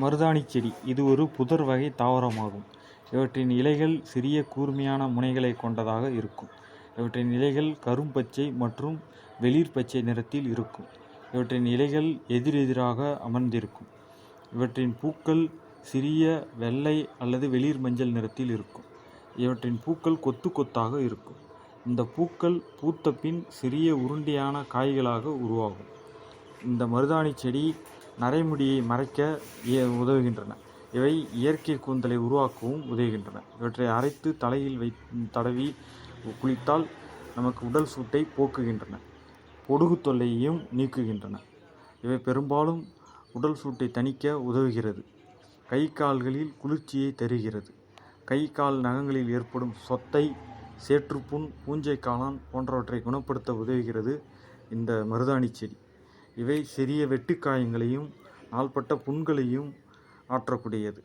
மருதாணி செடி இது ஒரு புதர் வகை தாவரமாகும். இவற்றின் இலைகள் சிறிய கூர்மையான முனைகளை கொண்டதாக இருக்கும். இவற்றின் இலைகள் கரும்பச்சை மற்றும் வெளிர் பச்சை நிறத்தில் இருக்கும். இவற்றின் இலைகள் எதிரெதிராக அமர்ந்திருக்கும். இவற்றின் பூக்கள் சிறிய வெள்ளை அல்லது வெளிர் மஞ்சள் நிறத்தில் இருக்கும். இவற்றின் பூக்கள் கொத்து கொத்தாக இருக்கும். இந்த பூக்கள் பூத்த பின் சிறிய உருண்டையான காய்களாக உருவாகும். இந்த மருதாணி செடி நரைமுடியை மறைக்க உதவுகின்றன. இவை இயற்கை கூந்தலை உருவாக்கவும் உதவுகின்றன. இவற்றை அரைத்து தலையில் தடவி குளித்தால் நமக்கு உடல் சூட்டை போக்குகின்றன. பொடுகு தொல்லையையும் நீக்குகின்றன. இவை பெரும்பாலும் உடல் சூட்டை தணிக்க உதவுகிறது. கை கால்களில் குளிர்ச்சியை தருகிறது. கை கால் நகங்களில் ஏற்படும் சொத்தை, சேற்றுப்புண், பூஞ்சை காளான் போன்றவற்றை குணப்படுத்த உதவுகிறது இந்த மருதாணி செடி. இவை சிறிய வெட்டுக்காயங்களையும் நாள்பட்ட புண்களையும் ஆற்றக்கூடியது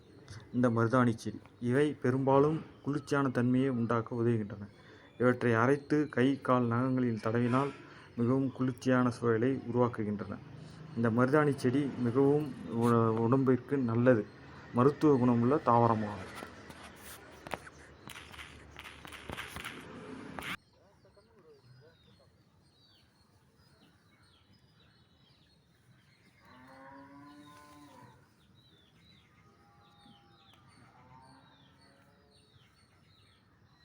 இந்த மருதாணி செடி. இவை பெரும்பாலும் குளிர்ச்சியான தன்மையை உண்டாக்க உதவுகின்றன. இவற்றை அரைத்து கை கால் நகங்களில் தடவினால் மிகவும் குளிர்ச்சியான சூழலை உருவாக்குகின்றன. இந்த மருதாணி செடி மிகவும் உடம்பிற்கு நல்லது, மருத்துவ குணமுள்ள தாவரமாகும்.